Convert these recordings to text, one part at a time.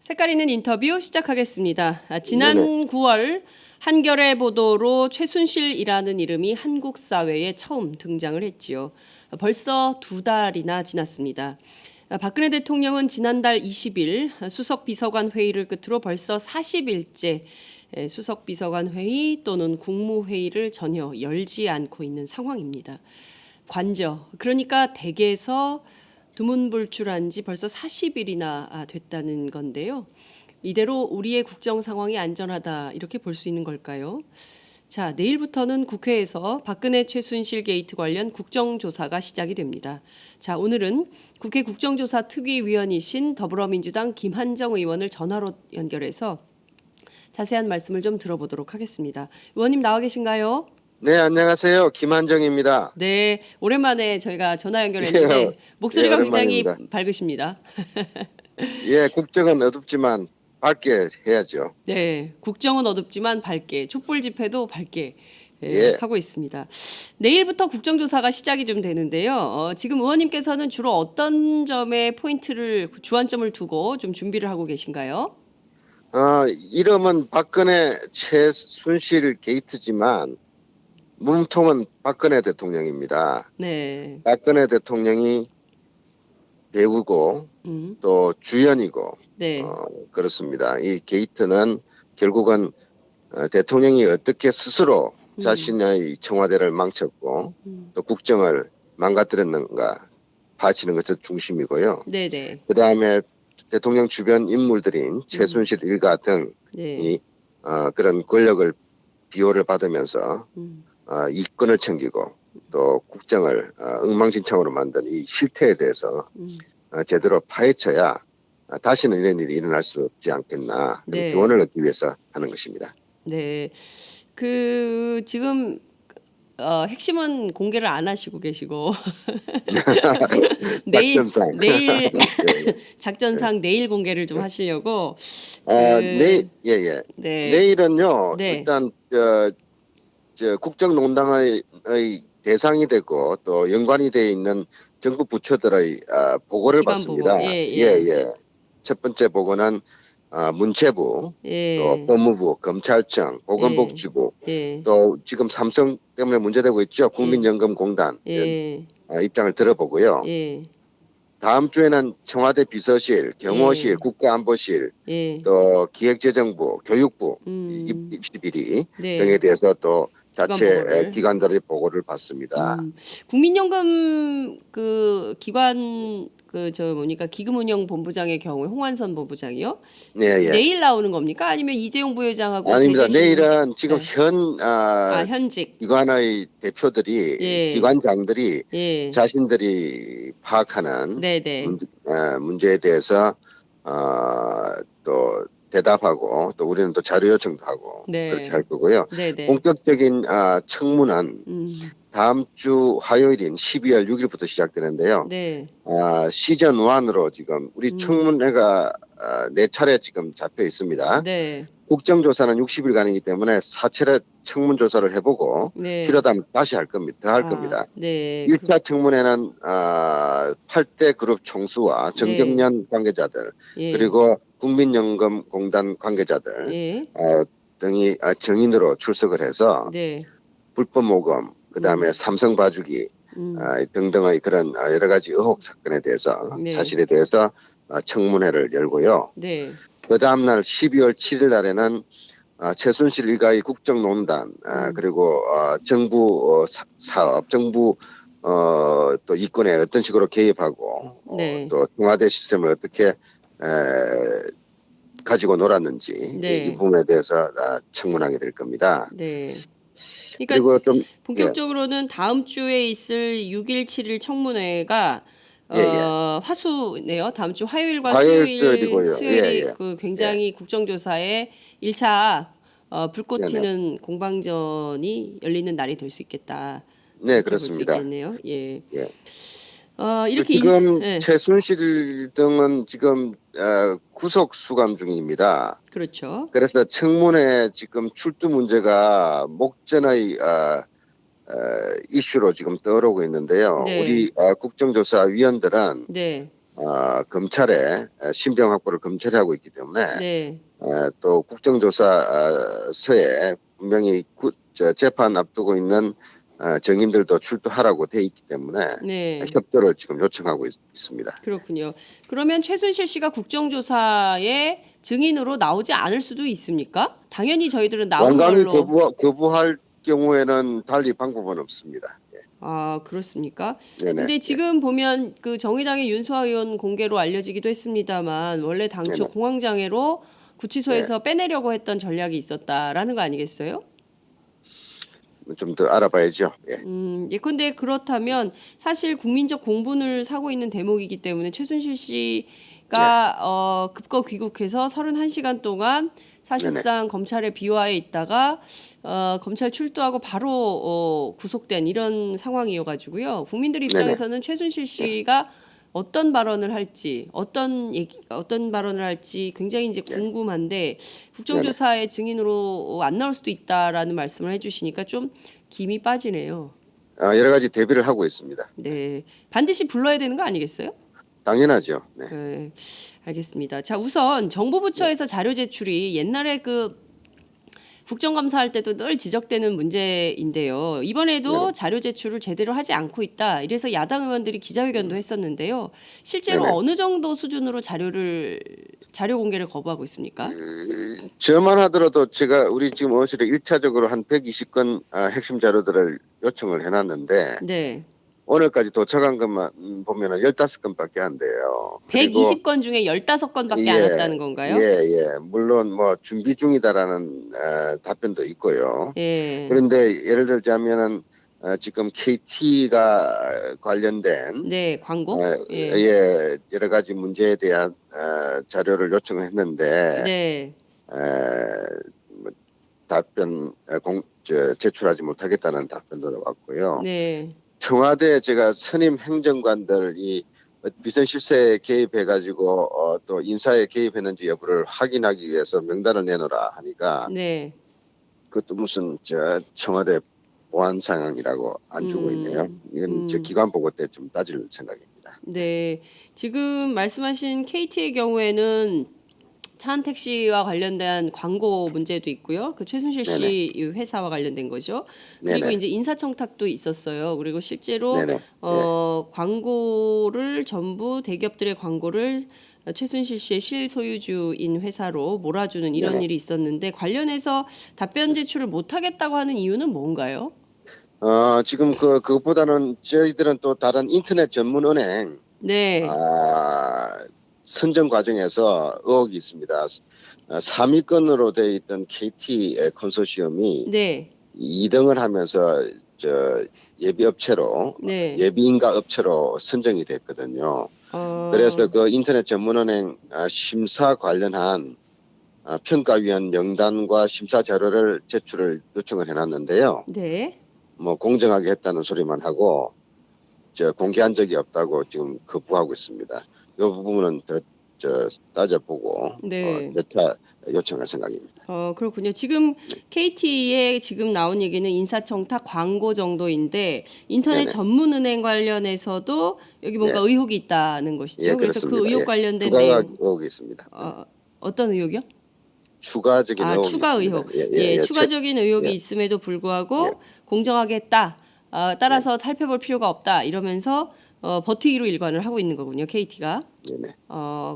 색깔 있는 인터뷰 시작하겠습니다. 지난 네네. 9월 한겨레 보도로 최순실이라는 이름이 한국 사회에 처음 등장을 했지요. 벌써 2달이나 지났습니다. 박근혜 대통령은 지난달 20일 수석 비서관 회의를 끝으로 벌써 40일째 수석 비서관 회의 또는 국무회의를 전혀 열지 않고 있는 상황입니다. 관저, 그러니까 댁에서 두문불출한 지 벌써 40일이나 됐다는 건데요. 이대로 우리의 국정 상황이 안전하다 이렇게 볼 수 있는 걸까요? 자, 내일부터는 국회에서 박근혜 최순실 게이트 관련 국정조사가 시작이 됩니다. 자, 오늘은 국회 국정조사 특위위원이신 더불어민주당 김한정 의원을 전화로 연결해서 자세한 말씀을 좀 들어보도록 하겠습니다. 의원님 나와 계신가요? 네, 안녕하세요. 김한정입니다. 네, 오랜만에 저희가 전화 예, 연결했는데 예, 목소리가 굉장히 오랜만입니다. 밝으십니다. 예, 국정은 어둡지만 밝게 해야죠. 네, 국정은 어둡지만 밝게, 촛불 집회도 밝게 예, 하고 있습니다. 내일부터 국정조사가 시작이 좀 되는데요. 지금 의원님께서는 주로 어떤 점에 포인트를, 주안점을 두고 좀 준비를 하고 계신가요? 이름은 박근혜 최순실 게이트지만 몸통은 박근혜 대통령입니다. 네, 박근혜 대통령이 배우고 음, 또 주연이고 네, 그렇습니다. 이 게이트는 결국은 대통령이 어떻게 스스로 음, 자신의 청와대를 망쳤고 음, 또 국정을 망가뜨렸는가 파헤치는 것이 중심이고요. 네, 네, 그 다음에 대통령 주변 인물들인 음, 최순실 일가 네, 등이 그런 권력을 비호를 받으면서 음, 이권을 챙기고 또 국정을 엉망진창으로 만든 이 실태에 대해서 음, 제대로 파헤쳐야 다시는 이런 일이 일어날 수 없지 않겠나 그런 네, 교훈을 얻기 위해서 하는 것입니다. 네. 그 지금 핵심은 공개를 안 하시고 계시고 작전상. 내일 예, 예. 작전상 내일 공개를 좀 하시려고 네, 그 예, 예. 네, 내일은요, 네, 일단, 국정농단의 대상이 되고 또 연관이 되어 있는 정부 부처들의 보고를 기관 보고 받습니다. 예, 예, 예, 예. 첫 번째 보고는 문체부, 또 예, 법무부, 검찰청, 예, 보건복지부, 예, 또 지금 삼성 때문에 문제되고 있죠. 예, 국민연금공단 이런 예, 입장을 들어보고요. 예, 다음 주에는 청와대 비서실, 경호실, 예, 국가안보실, 예, 또 기획재정부, 교육부, 음, 입시비리 등에 네, 대해서 또 기관 자체 보고를 기관들의 보고를 받습니다. 국민연금 그 기관 그 저 뭡니까 기금운용본부장의 경우에 홍완선 본부장이요? 네, 예. 내일 나오는 겁니까? 아니면 이재용 부회장하고 아닙니다. 대제실 내일은 지금 예. 현 현직. 기관의 대표들이, 예. 기관장들이 예. 자신들이 파악하는 네, 네. 문제에 대해서 또 대답하고 또 우리는 또 자료 요청도 하고 그렇게 할 네. 거고요. 네, 네. 본격적인 청문은 음. 다음 주 화요일인 12월 6일부터 시작되는데요. 네. 시즌 1으로 지금 우리 음. 청문회가 4차례 지금 잡혀 있습니다. 네. 국정조사는 60일간이기 때문에 4차례 청문조사를 해보고 네. 필요하다면 다시 할 겁니다. 더 할 아, 겁니다. 네. 1차 청문회는 8대 그룹 총수와 네. 정경련 관계자들 예. 그리고 국민연금공단 관계자들 예. 등이 정인으로 출석을 해서 네. 불법 모금, 그다음에 음. 삼성 봐주기 음. 등등의 그런 여러 가지 의혹 사건에 대해서 네. 사실에 대해서 청문회를 열고요. 네. 그 다음날 12월 7일 날에는 최순실 일가의 국정농단 음. 그리고 정부 사업, 정부 또 이권에 어떤 식으로 개입하고 네. 또 청와대 시스템을 어떻게 가지고 놀았는지 이 네. 부분에 대해서 청문하게 될 겁니다. 네. 그러니까 그리고 좀 예, 본격적으로는 다음 주에 있을 6일, 7일 청문회가 예, 예. 화수네요. 다음 주 화요일과 화요일 수요일, 수요일이고요. 예, 수요일이 예, 그 예. 굉장히 국정조사에 1차 불꽃 네네. 튀는 공방전이 열리는 날이 될 수 있겠다. 네, 이렇게 볼 수 그렇습니다. 있겠네요. 예. 예. 이렇게 지금 예. 최순실 등은 지금 구속 수감 중입니다. 그렇죠. 그래서 청문회 지금 출두 문제가 목전의 이슈로 지금 떠오르고 있는데요. 네. 우리 국정조사 위원들은 네. 검찰에 신병 확보를 검찰이 하고 있기 때문에 네. 또 국정조사서에 분명히 재판 앞두고 있는 정인들도 출두하라고 돼 있기 때문에 네. 협조를 지금 요청하고 있습니다. 그렇군요. 그러면 최순실 씨가 국정조사에 증인으로 나오지 않을 수도 있습니까? 당연히 저희들은 나오는 완강히 걸로. 거부할 경우에는 달리 방법은 없습니다. 예. 아, 그렇습니까? 네네. 근데 지금 보면 그 정의당의 윤소아 의원 공개로 알려지기도 했습니다만 원래 당초 네네. 공황장애로 예. 구치소에서 빼내려고 했던 전략이 있었다라는 거 아니겠어요? 좀 더 알아봐야죠. 예. 예컨대 그렇다면 사실 국민적 공분을 사고 있는 대목이기 때문에 최순실 예. 씨가 급거 귀국해서 31시간 동안 네네. 사실상 검찰의 비화에 있다가 검찰 출두하고 바로 구속된 이런 상황이어가지고요. 국민들 네네. 입장에서는 최순실 예. 씨가 어떤 발언을 할지, 어떤 발언을 할지 굉장히 이제 예. 궁금한데 네네. 국정조사의 증인으로 안 나올 수도 있다라는 말씀을 해주시니까 좀 김이 빠지네요. 여러 가지 대비를 하고 있습니다. 네, 반드시 불러야 되는 거 아니겠어요? 당연하죠. 네. 네, 알겠습니다. 자, 우선 정부 네. 부처에서 자료 제출이 옛날에 그 국정감사할 때도 늘 지적되는 문제인데요. 이번에도 네네. 자료 제출을 제대로 하지 않고 있다. 이래서 야당 의원들이 기자회견도 했었는데요. 실제로 네네. 어느 정도 수준으로 자료 공개를 거부하고 있습니까? 저만 하더라도 제가 우리 지금 의원실에 1차적으로 한 120건 핵심 자료들을 요청을 해놨는데 네. 오늘까지 도착한 것만 보면은 15건밖에 안 돼요. 그리고 120건 중에 15건밖에 안 예, 왔다는 건가요? 물론 뭐 준비 중이다라는 답변도 있고요. 예. 그런데 예를 들자면은 지금 KT가 관련된 네, 광고? 예. 여러 가지 문제에 대한 자료를 요청했는데 네. 뭐 제출하지 못하겠다는 답변도 왔고요. 네. 청와대 제가 선임 행정관들이 비선실세에 개입해가지고 또 인사에 개입했는지 여부를 확인하기 위해서 명단을 내놓으라 하니까 네. 그것도 무슨 청와대 보안 상황이라고 안 주고 있네요. 이건 기관 보고 때 좀 따질 생각입니다. 네. 지금 말씀하신 KT의 경우에는 차은택 씨와 관련된 광고 문제도 있고요. 그 최순실 네네. 씨 이 회사와 관련된 거죠. 그리고 네네. 이제 인사청탁도 있었어요. 그리고 실제로 네네. 예. 광고를 전부 대기업들의 광고를 최순실 씨의 실소유주인 회사로 몰아주는 이런 네네. 일이 있었는데 관련해서 답변 제출을 못하겠다고 하는 이유는 뭔가요? 지금 그것보다는 저희들은 또 다른 인터넷 전문 은행 네. 선정 과정에서 의혹이 있습니다. 3위권으로 돼 있던 KT 컨소시엄이 네. 2등을 하면서 예비업체로 네. 예비인가 업체로 선정이 됐거든요. 그래서 그 인터넷 전문은행 심사 관련한 평가위원 명단과 심사 자료를 제출을 요청을 해놨는데요. 네. 뭐 공정하게 했다는 소리만 하고 공개한 적이 없다고 지금 거부하고 있습니다. 이 부분은 더 따져보고 네. 여차 요청할 생각입니다. 그렇군요. 지금 KT에 지금 나온 얘기는 인사청탁 광고 정도인데 인터넷 네네. 전문은행 관련해서도 여기 뭔가 네. 의혹이 있다는 것이죠. 예, 그래서 그 그렇습니다. 의혹 예. 관련된 추가 내용, 의혹이 있습니다. 어떤 의혹이요? 추가적인 의혹이 추가 있습니다. 의혹. 예, 예, 예, 예. 추가적인 의혹이 예, 있음에도 예, 불구하고 공정하게 했다. 따라서 살펴볼 필요가 없다. 이러면서 버티기로 일관을 하고 있는 거군요. KT가. 네, 네.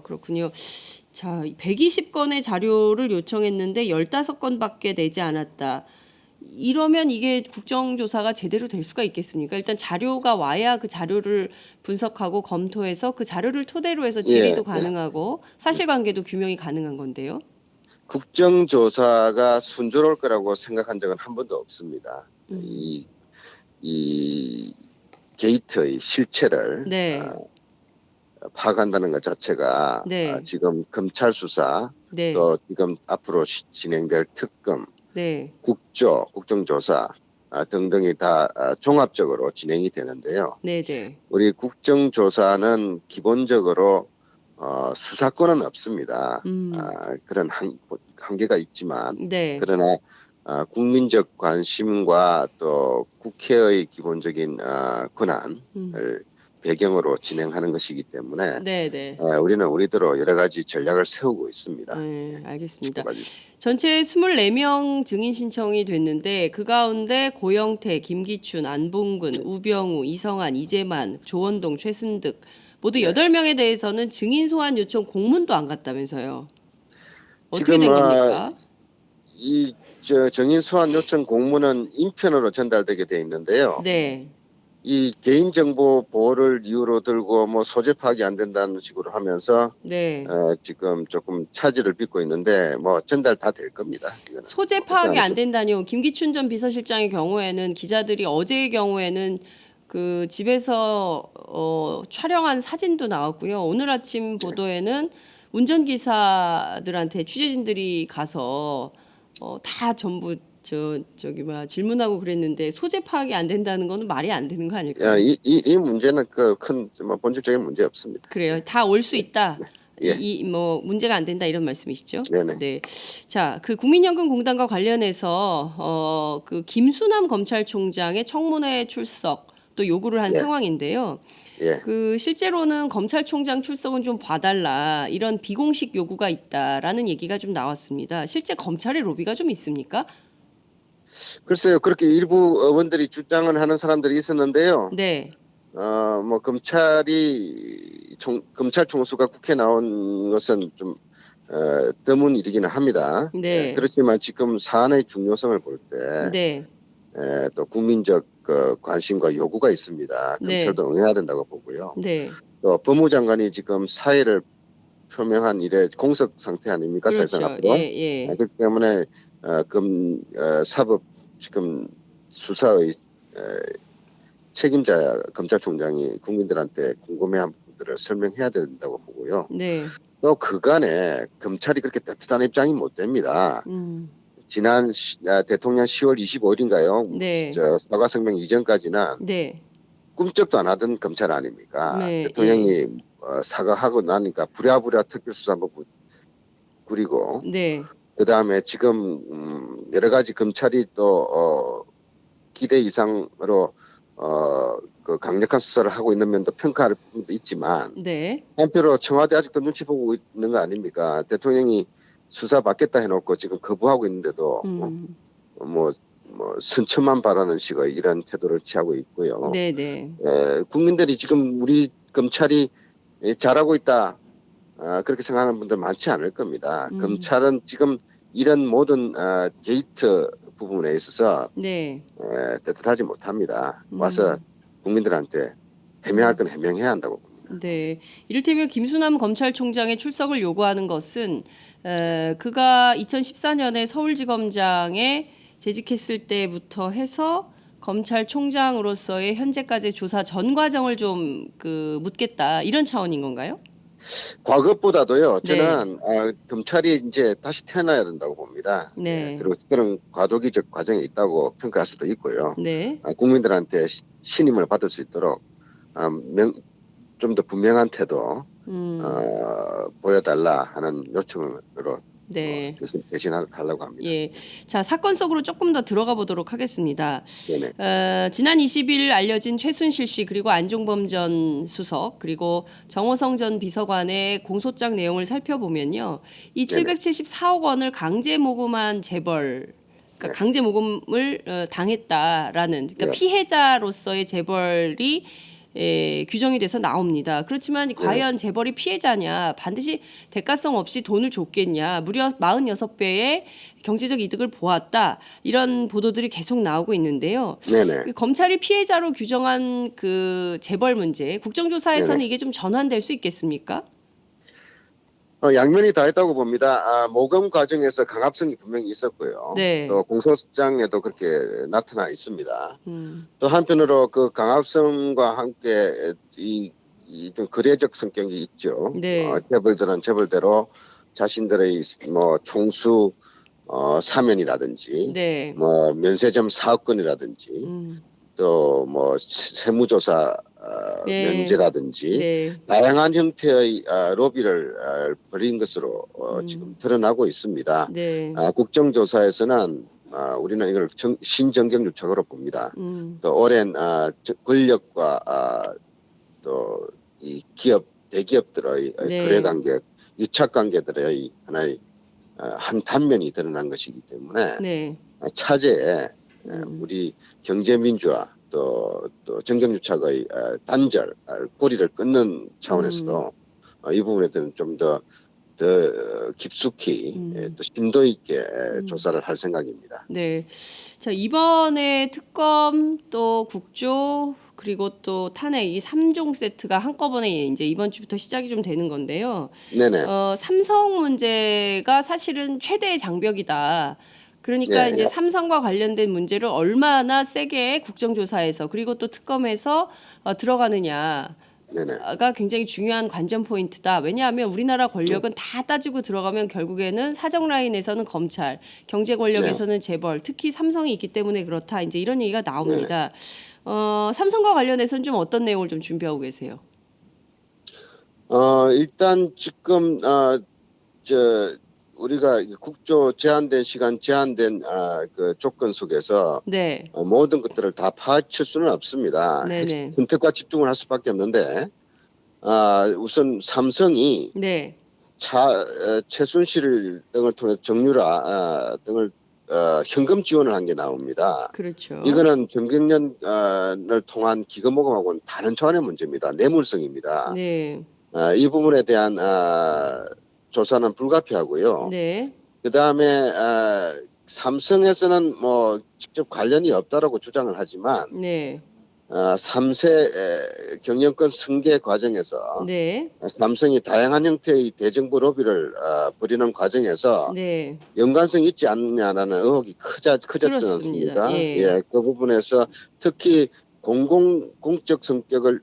그렇군요. 자, 120건의 자료를 요청했는데 15건밖에 내지 않았다. 이러면 이게 국정조사가 제대로 될 수가 있겠습니까? 일단 자료가 와야 그 자료를 분석하고 검토해서 그 자료를 토대로 해서 질의도 예, 가능하고 사실관계도 규명이 가능한 건데요. 국정조사가 순조로울 거라고 생각한 적은 한 번도 없습니다. 이 게이트의 실체를 네, 파악한다는 것 자체가 네, 지금 검찰 수사 네, 또 지금 앞으로 진행될 특검, 네, 국정조사 등등이 다 종합적으로 진행이 되는데요. 네, 네. 우리 국정조사는 기본적으로 수사권은 없습니다. 그런 한계가 있지만 네, 그러나 국민적 관심과 또 국회의 기본적인 권한을 배경으로 진행하는 것이기 때문에 네, 네. 우리는 우리대로 여러 가지 전략을 세우고 있습니다. 네, 알겠습니다. 지켜봐 전체 24명 증인 신청이 됐는데 그 가운데 고영태, 김기춘, 안봉근, 우병우, 이성한, 이재만, 조원동, 최순득 모두 네. 8명에 대해서는 증인 소환 요청 공문도 안 갔다면서요. 어떻게 지금 된 겁니까? 정인 소환 요청 공문은 인편으로 전달되게 돼 있는데요. 네. 이 개인정보 보호를 이유로 들고 뭐 소재 파악이 안 된다는 식으로 하면서 네. 지금 조금 차질을 빚고 있는데 뭐 전달 다 될 겁니다. 이거는. 소재 파악이 안 된다니요. 김기춘 전 비서실장의 경우에는 기자들이 어제의 경우에는 그 집에서 촬영한 사진도 나왔고요. 오늘 아침 보도에는 운전기사들한테 취재진들이 가서 다 전부 저기 질문하고 그랬는데 소재 파악이 안 된다는 거는 말이 안 되는 거 아닐까요? 이 문제는 큰 본질적인 문제 없습니다. 그래요. 다 올 수 있다. 예. 뭐 문제가 안 된다 이런 말씀이시죠? 네네. 네. 자, 그 국민연금공단과 관련해서 그 김수남 검찰총장의 청문회 출석 또 요구를 한 예. 상황인데요. 예. 그 실제로는 검찰총장 출석은 좀 봐달라 이런 비공식 요구가 있다라는 얘기가 좀 나왔습니다. 실제 검찰의 로비가 좀 있습니까? 글쎄요, 그렇게 일부 의원들이 주장을 하는 사람들이 있었는데요. 네. 뭐 검찰 총수가 국회에 나온 것은 좀 드문 일이기는 합니다. 네. 그렇지만 지금 사안의 중요성을 볼 때 네. 또 국민적 관심과 요구가 있습니다. 네. 검찰도 응해야 된다고 보고요. 네. 또 법무장관이 지금 사의를 표명한 이래 공석 상태 아닙니까? 사실상 그렇죠. 앞으로. 예, 예. 그렇기 때문에 사법 지금 수사의 책임자 검찰총장이 국민들한테 궁금해한 부분들을 설명해야 된다고 보고요. 네. 또 그간에 검찰이 그렇게 따뜻한 입장이 못 됩니다. 지난 대통령 10월 25일인가요? 네. 사과 성명 이전까지는 네. 꿈쩍도 안 하던 검찰 아닙니까? 네, 대통령이 사과하고 나니까 부랴부랴 특별수사본부 꾸리고 네. 그다음에 지금 여러 가지 검찰이 또 기대 이상으로 그 강력한 수사를 하고 있는 면도 평가할 부분도 있지만 네. 한편으로 청와대 아직도 눈치 보고 있는 거 아닙니까? 대통령이 수사 받겠다 해놓고 지금 거부하고 있는데도 뭐 선처만 바라는 식의 이런 태도를 취하고 있고요. 네, 네. 국민들이 지금 우리 검찰이 잘하고 있다 그렇게 생각하는 분들 많지 않을 겁니다. 검찰은 지금 이런 모든 게이트 부분에 있어서 네. 떳떳하지 못합니다. 와서 국민들한테 해명할 건 해명해야 한다고 봅니다. 네. 이를테면 김수남 검찰총장의 출석을 요구하는 것은 그가 2014년에 서울지검장에 재직했을 때부터 해서 검찰총장으로서의 현재까지 조사 전 과정을 좀 묻겠다 이런 차원인 건가요? 과거보다도요. 네. 저는 검찰이 이제 다시 태어나야 된다고 봅니다. 네. 그리고 그런 과도기적 과정이 있다고 평가할 수도 있고요. 네. 국민들한테 신임을 받을 수 있도록 좀 더 분명한 태도 보여달라 하는 요청으로 네. 대신하려고 합니다. 예. 자, 사건 속으로 조금 더 들어가 보도록 하겠습니다. 네네. 지난 20일 알려진 최순실 씨 그리고 안종범 전 수석 그리고 정호성 전 비서관의 공소장 내용을 살펴보면요. 이 네네. 774억 원을 강제 모금한 재벌 그러니까 강제 모금을 당했다라는 그러니까 네. 피해자로서의 재벌이 규정이 돼서 나옵니다. 그렇지만 과연 재벌이 피해자냐 반드시 대가성 없이 돈을 줬겠냐 무려 46배의 경제적 이득을 보았다 이런 보도들이 계속 나오고 있는데요. 네네. 검찰이 피해자로 규정한 그 재벌 문제 국정조사에서는 이게 좀 전환될 수 있겠습니까? 양면이 다 있다고 봅니다. 모금 과정에서 강압성이 분명히 있었고요. 네. 또 공소장에도 그렇게 나타나 있습니다. 또 한편으로 그 강압성과 함께 좀 거래적 성격이 있죠. 네. 재벌들은 재벌대로 자신들의 뭐 총수 사면이라든지 네. 뭐 면세점 사업권이라든지 또 뭐 세무조사 네. 면제라든지 네. 다양한 형태의 로비를 벌인 것으로 지금 드러나고 있습니다. 네. 국정조사에서는 우리는 이걸 신정경 유착으로 봅니다. 또 오랜 권력과 또 기업 대기업들의 네. 거래 관계, 유착 관계들의 하나의 한 단면이 드러난 것이기 때문에 네. 차제에 우리 경제 민주화 또 정경유착의 단절 꼬리를 끊는 차원에서도 이 부분에 대해서는 좀 더 깊숙이 또 심도 있게 조사를 할 생각입니다. 네. 자, 이번에 특검 또 국조 그리고 또 탄핵 이 3종 세트가 한꺼번에 이제 이번 주부터 시작이 좀 되는 건데요. 네네. 삼성 문제가 사실은 최대의 장벽이다. 그러니까 예, 이제 예. 삼성과 관련된 문제를 얼마나 세게 국정조사에서 그리고 또 특검에서 들어가느냐. 네네. 가 굉장히 중요한 관전 포인트다. 왜냐하면 우리나라 권력은 다 따지고 들어가면 결국에는 사정 라인에서는 검찰, 경제 권력에서는 재벌, 특히 삼성이 있기 때문에 그렇다. 이제 이런 얘기가 나옵니다. 삼성과 관련해서는 좀 어떤 내용을 좀 준비하고 계세요? 일단 지금 저 우리가 국조 제한된 시간 제한된 그 조건 속에서 네, 모든 것들을 다 파헤칠 수는 없습니다. 네네, 선택과 집중을 할 수밖에 없는데 우선 삼성이 네, 최순실 등을 통해 정유라 등을 현금 지원을 한 게 나옵니다. 그렇죠. 이거는 정경련을 통한 기금 모금하고는 다른 차원의 문제입니다. 뇌물성입니다. 네, 이 부분에 대한 조사는 불가피하고요. 네, 그 다음에 삼성에서는 뭐 직접 관련이 없다라고 주장을 하지만 네, 3세 경영권 승계 과정에서 네, 삼성이 다양한 형태의 대정부 로비를 벌이는 과정에서 네, 연관성이 있지 않느냐라는 의혹이 크졌지 그렇습니다. 않습니까? 예, 예, 그 부분에서 특히 공적 성격을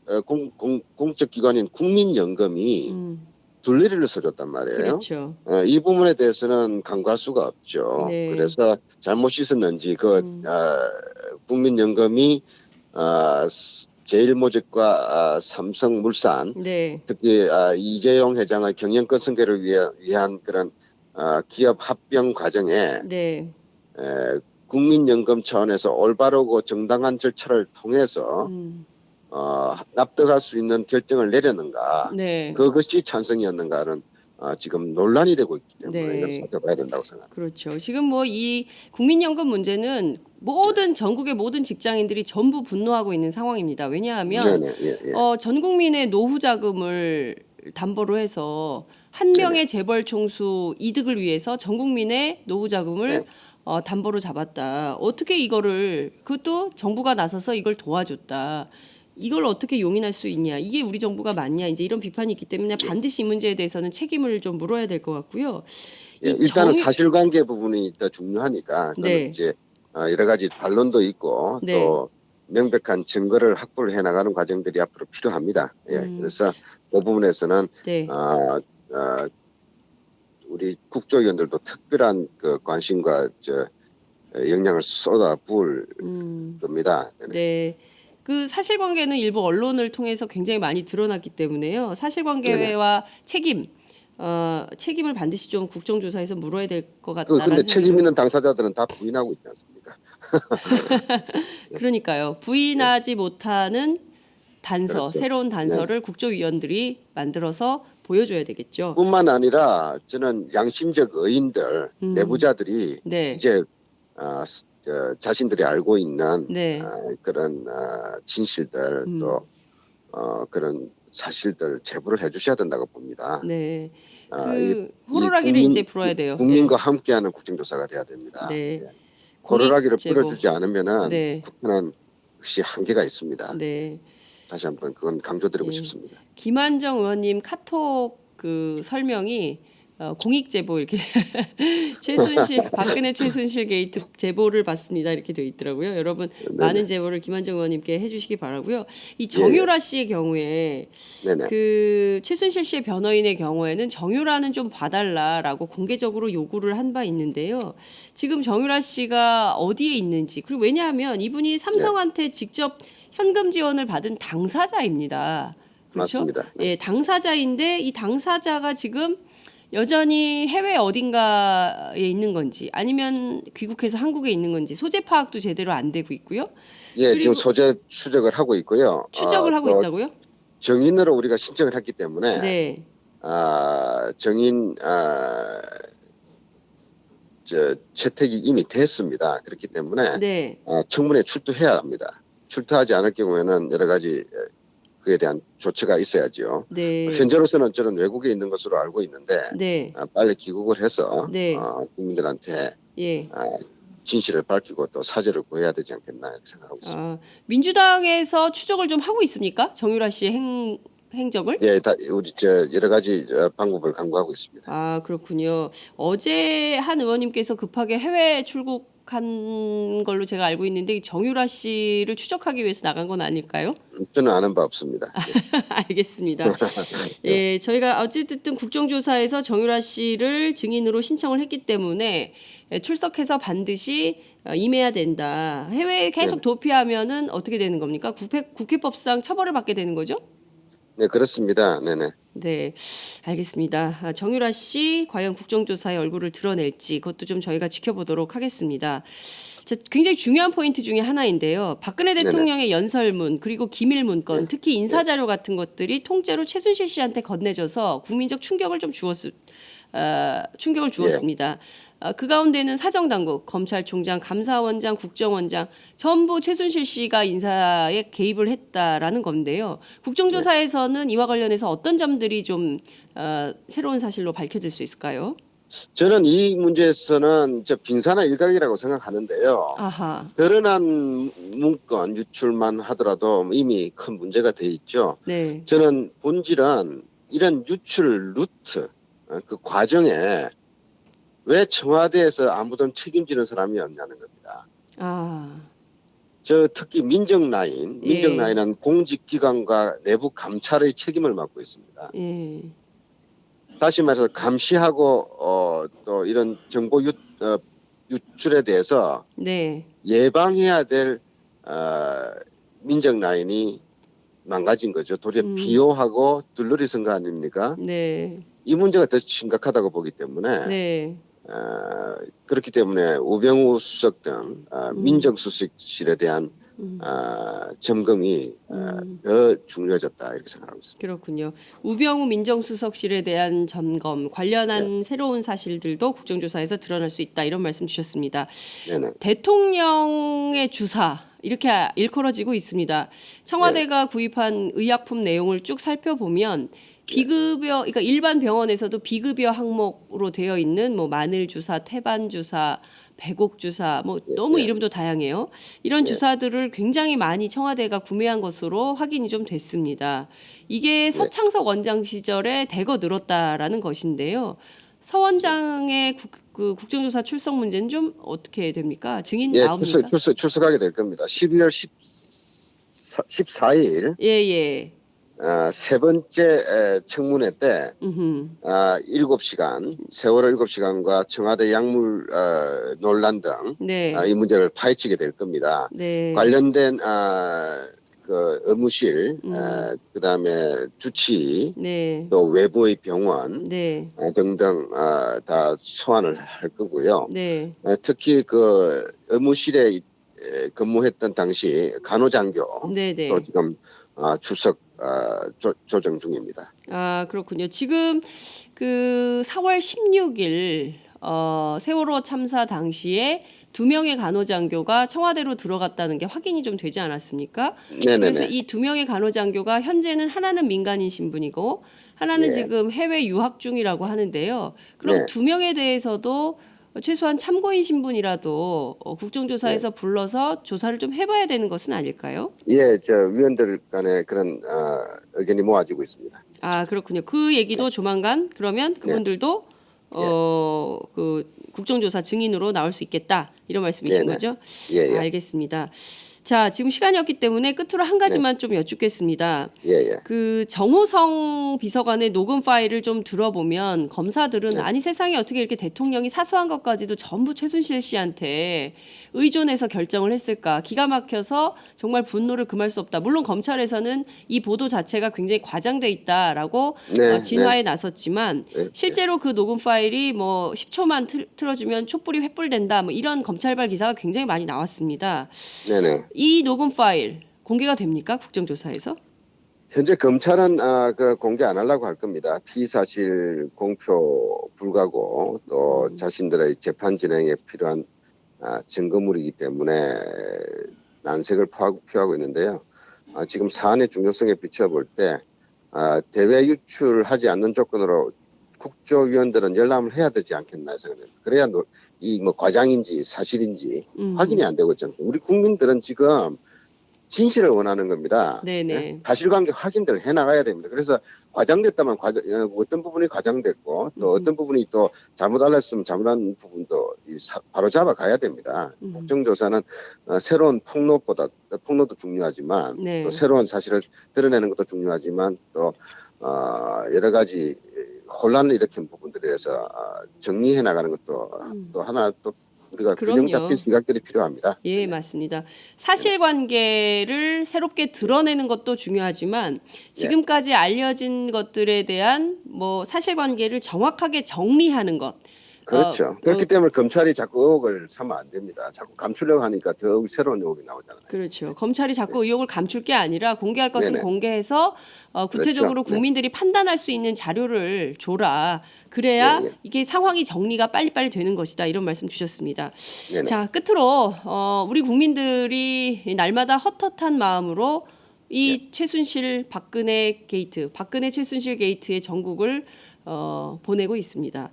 공적 기관인 국민연금이 둘레리를 써줬단 말이에요. 그렇죠. 이 부분에 대해서는 간과할 수가 없죠. 네, 그래서 잘못 있었는지 국민연금이 제일모직과 삼성물산 네, 특히 이재용 회장의 경영권 승계를 위한 그런 기업 합병 과정에 네, 국민연금 차원에서 올바르고 정당한 절차를 통해서 납득할 수 있는 결정을 내렸는가 네, 그것이 찬성이었는가는 지금 논란이 되고 있기 때문에 이걸 네. 살펴봐야 된다고 생각합니다. 그렇죠. 지금 뭐 이 국민연금 문제는 모든 전국의 모든 직장인들이 전부 분노하고 있는 상황입니다. 왜냐하면 네네, 예, 예. 전 국민의 노후 자금을 담보로 해서 한 명의 재벌 총수 이득을 위해서 전 국민의 노후 자금을 네. 담보로 잡았다. 어떻게 이거를 그것도 정부가 나서서 이걸 도와줬다. 이걸 어떻게 용인할 수 있냐? 이게 우리 정부가 맞냐? 이제 이런 비판이 있기 때문에 반드시 이 문제에 대해서는 책임을 좀 물어야 될 것 같고요. 예, 이 일단은 사실관계 부분이 더 중요하니까 그거는 네. 이제 여러 가지 반론도 있고 네. 또 명백한 증거를 확보를 해나가는 과정들이 앞으로 필요합니다. 예, 그래서 그 부분에서는 네. 우리 국조위원들도 특별한 그 관심과 영향을 쏟아 부을 겁니다. 네. 그 사실관계는 일부 언론을 통해서 굉장히 많이 드러났기 때문에요. 사실관계와 책임을 반드시 좀 국정조사에서 물어야 될 것 같다라는 근데 생각이 책임 있는 당사자들은 다 부인하고 있지 않습니까? 그러니까요. 부인하지 못하는 단서, 그렇죠. 새로운 단서를 국조위원들이 만들어서 보여줘야 되겠죠. 뿐만 아니라 저는 양심적 의인들, 내부자들이 네. 이제 자신들이 알고 있는 네. 그런 진실들 또 그런 사실들 제보를 해주셔야 된다고 봅니다. 네. 이 호루라기를 이제 불어야 돼요. 국민과 함께하는 국정조사가 돼야 됩니다. 네. 예. 호루라기를 공익제보. 불어주지 않으면은 네. 국회는 역시 한계가 있습니다. 네. 다시 한번 그건 강조드리고 예. 싶습니다. 김한정 의원님 카톡 그 설명이 공익 제보 이렇게 박근혜 최순실 게이트 제보를 받습니다 이렇게 되어 있더라고요. 여러분 많은 제보를 김한정 의원님께 해주시기 바라고요. 이 정유라 씨의 경우에 네네. 그 최순실 씨의 변호인의 경우에는 정유라는 좀 봐달라라고 공개적으로 요구를 한 바 있는데요. 지금 정유라 씨가 어디에 있는지 그리고 왜냐하면 이분이 삼성한테 직접 현금 지원을 받은 당사자입니다. 그렇죠? 맞습니다. 예, 당사자인데 이 당사자가 지금 여전히 해외 어딘가에 있는 건지 아니면 귀국해서 한국에 있는 건지 소재 파악도 제대로 안 되고 있고요. 예, 그리고 지금 소재 추적을 하고 있고요. 추적을 하고 또 있다고요? 정인으로 우리가 신청을 했기 때문에 네. 정인 채택이 이미 됐습니다. 그렇기 때문에 네. 청문회에 출두해야 합니다. 출두하지 않을 경우에는 여러 가지 그에 대한 조치가 있어야죠. 네. 현재로서는 저는 외국에 있는 것으로 알고 있는데 네. 빨리 귀국을 해서 네. 국민들한테 예. 진실을 밝히고 또 사죄를 구해야 되지 않겠나 이렇게 생각하고 있습니다. 민주당에서 추적을 좀 하고 있습니까? 정유라 씨의 행적을? 예, 우리 여러 가지 방법을 강구하고 있습니다. 아, 그렇군요. 어제 한 의원님께서 급하게 해외 출국한 걸로 제가 알고 있는데 정유라 씨를 추적하기 위해서 나간 건 아닐까요? 저는 아는 바 없습니다. 알겠습니다. 예, 저희가 어찌됐든 국정조사에서 정유라 씨를 증인으로 신청을 했기 때문에 출석해서 반드시 임해야 된다. 해외에 계속 도피하면은 어떻게 되는 겁니까? 국회법상 처벌을 받게 되는 거죠? 네, 그렇습니다. 네네. 네, 알겠습니다. 정유라 씨 과연 국정조사의 얼굴을 드러낼지 그것도 좀 저희가 지켜보도록 하겠습니다. 굉장히 중요한 포인트 중에 하나인데요. 박근혜 대통령의 연설문 그리고 기밀 문건, 특히 인사자료 같은 것들이 통째로 최순실 씨한테 건네져서 국민적 충격을 좀 충격을 주었습니다. 그 가운데는 사정당국, 검찰총장, 감사원장, 국정원장 전부 최순실 씨가 인사에 개입을 했다라는 건데요. 국정조사에서는 이와 관련해서 어떤 점들이 좀 새로운 사실로 밝혀질 수 있을까요? 저는 이 문제에서는 빙산의 일각이라고 생각하는데요. 아하, 드러난 문건 유출만 하더라도 이미 큰 문제가 돼 있죠. 네, 저는 본질은 이런 유출 루트, 그 과정에 왜 청와대에서 아무도 책임지는 사람이 없냐는 겁니다. 특히 민정라인은 공직기관과 내부 감찰의 책임을 맡고 있습니다. 예, 다시 말해서 감시하고 또 이런 정보 유출에 대해서 네, 예방해야 될 민정라인이 망가진 거죠. 도리어 비호하고 들러리 선거 아닙니까? 네, 이 문제가 더 심각하다고 보기 때문에 네, 그렇기 때문에 우병우 수석 등 민정수석실에 대한 점검이 더 중요해졌다 이렇게 생각하고 있습니다. 그렇군요. 우병우 민정수석실에 대한 점검 관련한 새로운 사실들도 국정조사에서 드러날 수 있다 이런 말씀 주셨습니다. 네네. 대통령의 주사 이렇게 일컬어지고 있습니다. 청와대가 구입한 의약품 내용을 쭉 살펴보면 비급여, 그러니까 일반 병원에서도 비급여 항목으로 되어 있는 뭐 마늘 주사, 태반 주사, 배곡 주사, 뭐 너무 이름도 다양해요. 이런 주사들을 굉장히 많이 청와대가 구매한 것으로 확인이 좀 됐습니다. 이게 서창석 원장 시절에 대거 늘었다라는 것인데요. 서 원장의 국정조사 출석 문제는 좀 어떻게 됩니까? 증인 나옵니까? 출석하게 될 겁니다. 12월 14일 예. 세 번째 청문회 때 7시간 세월호 7시간과 청와대 약물 논란 등 이 문제를 파헤치게 될 겁니다. 네. 관련된 그 의무실 그다음에 주치 또 외부의 병원 등등 다 소환을 할 거고요. 특히 그 의무실에 근무했던 당시 간호장교 또 지금 출석 조정 중입니다. 아, 그렇군요. 지금 그 4월 16일 세월호 참사 당시에 2명의 간호장교가 청와대로 들어갔다는 게 확인이 좀 되지 않았습니까? 네네네. 그래서 이 2명의 간호장교가 현재는 하나는 민간인 신분이고 하나는 지금 해외 유학 중이라고 하는데요. 그럼 2명에 대해서도 최소한 참고인 신분이라도 국정조사에서 불러서 조사를 좀 해봐야 되는 것은 아닐까요? 예, 위원들 간에 그런 의견이 모아지고 있습니다. 아, 그렇군요. 그 얘기도 조만간 그러면 그분들도 그 국정조사 증인으로 나올 수 있겠다 이런 말씀이신 거죠? 예. 알겠습니다. 자, 지금 시간이 없기 때문에 끝으로 한 가지만 좀 여쭙겠습니다. 그 정호성 비서관의 녹음 파일을 좀 들어보면 검사들은 아니 세상에 어떻게 이렇게 대통령이 사소한 것까지도 전부 최순실 씨한테 의존해서 결정을 했을까? 기가 막혀서 정말 분노를 금할 수 없다. 물론 검찰에서는 이 보도 자체가 굉장히 과장돼 있다라고 진화에 나섰지만 실제로 그 녹음 파일이 뭐 10초만 틀어주면 촛불이 횃불된다. 뭐 이런 검찰발 기사가 굉장히 많이 나왔습니다. 이 녹음 파일 공개가 됩니까? 국정조사에서? 현재 검찰은 그 공개 안 하려고 할 겁니다. 피사실 공표 불가고 또 자신들의 재판 진행에 필요한 증거물이기 때문에 난색을 표하고 있는데요. 지금 사안의 중요성에 비춰볼 때 대외 유출하지 않는 조건으로 국조위원들은 열람을 해야 되지 않겠나 생각합니다. 그래야 이 뭐 과장인지 사실인지 확인이 안 되고 있잖아요. 우리 국민들은 지금 진실을 원하는 겁니다. 네네. 네? 사실관계 확인들을 해나가야 됩니다. 그래서 과장됐다면 어떤 부분이 과장됐고 또 어떤 부분이 또 잘못 알았으면 잘못한 부분도 바로 잡아가야 됩니다. 국정조사는 새로운 폭로도 중요하지만 네. 또 새로운 사실을 드러내는 것도 중요하지만 또 여러 가지 혼란을 일으킨 부분들에 대해서 정리해 나가는 것도 또 하나 또 우리가 균형 잡힌 그럼요. 시각들이 필요합니다. 예, 맞습니다. 사실관계를 새롭게 드러내는 것도 중요하지만 지금까지 알려진 것들에 대한 뭐 사실관계를 정확하게 정리하는 것. 그렇죠. 그렇기 때문에 검찰이 자꾸 의혹을 사면 안 됩니다. 자꾸 감추려고 하니까 더욱 새로운 의혹이 나오잖아요. 그렇죠. 검찰이 자꾸 의혹을 감출 게 아니라 공개할 것은 네네. 공개해서 구체적으로 그렇죠. 국민들이 판단할 수 있는 자료를 줘라. 그래야 예, 예. 이게 상황이 정리가 빨리빨리 되는 것이다. 이런 말씀 주셨습니다. 네네. 자, 끝으로 우리 국민들이 날마다 헛헛한 마음으로 이 최순실 박근혜 게이트, 박근혜 최순실 게이트의 전국을 보내고 있습니다.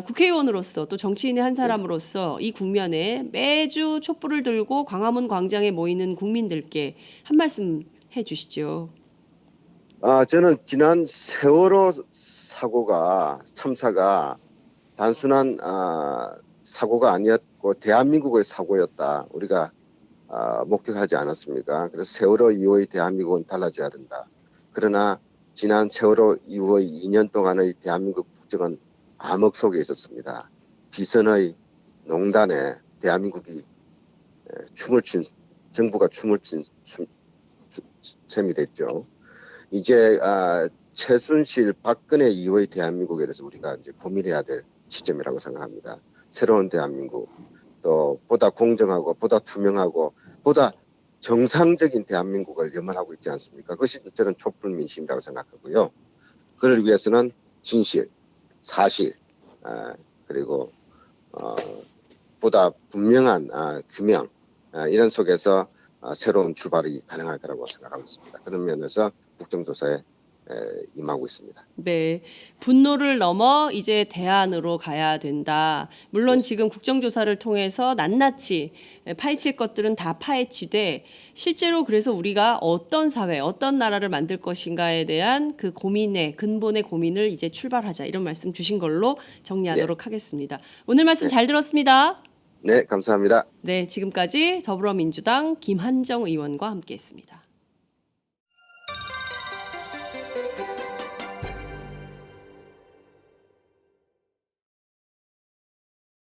국회의원으로서 또 정치인의 한 사람으로서 이 국면에 매주 촛불을 들고 광화문 광장에 모이는 국민들께 한 말씀 해주시죠. 저는 지난 세월호 참사가 단순한 사고가 아니었고 대한민국의 사고였다. 우리가 목격하지 않았습니까? 그래서 세월호 이후의 대한민국은 달라져야 된다. 그러나 지난 세월호 이후의 2년 동안의 대한민국 국정은 암흑 속에 있었습니다. 비선의 농단에 대한민국이 정부가 춤을 춘 셈이 됐죠. 이제 최순실 박근혜 이후의 대한민국에 대해서 우리가 이제 고민해야 될 시점이라고 생각합니다. 새로운 대한민국, 또 보다 공정하고 보다 투명하고 보다 정상적인 대한민국을 염원하고 있지 않습니까? 그것이 저는 촛불 민심이라고 생각하고요. 그를 위해서는 진실, 사실, 그리고 보다 분명한 규명 이런 속에서 새로운 출발이 가능할 거라고 생각하고 있습니다. 그런 면에서 국정조사에 임하고 있습니다. 네, 분노를 넘어 이제 대안으로 가야 된다. 물론 지금 국정조사를 통해서 낱낱이 파헤칠 것들은 다 파헤치되 실제로 그래서 우리가 어떤 사회, 어떤 나라를 만들 것인가에 대한 그 고민의 근본의 고민을 이제 출발하자 이런 말씀 주신 걸로 정리하도록 하겠습니다. 오늘 말씀 잘 들었습니다. 네, 감사합니다. 네, 지금까지 더불어민주당 김한정 의원과 함께했습니다.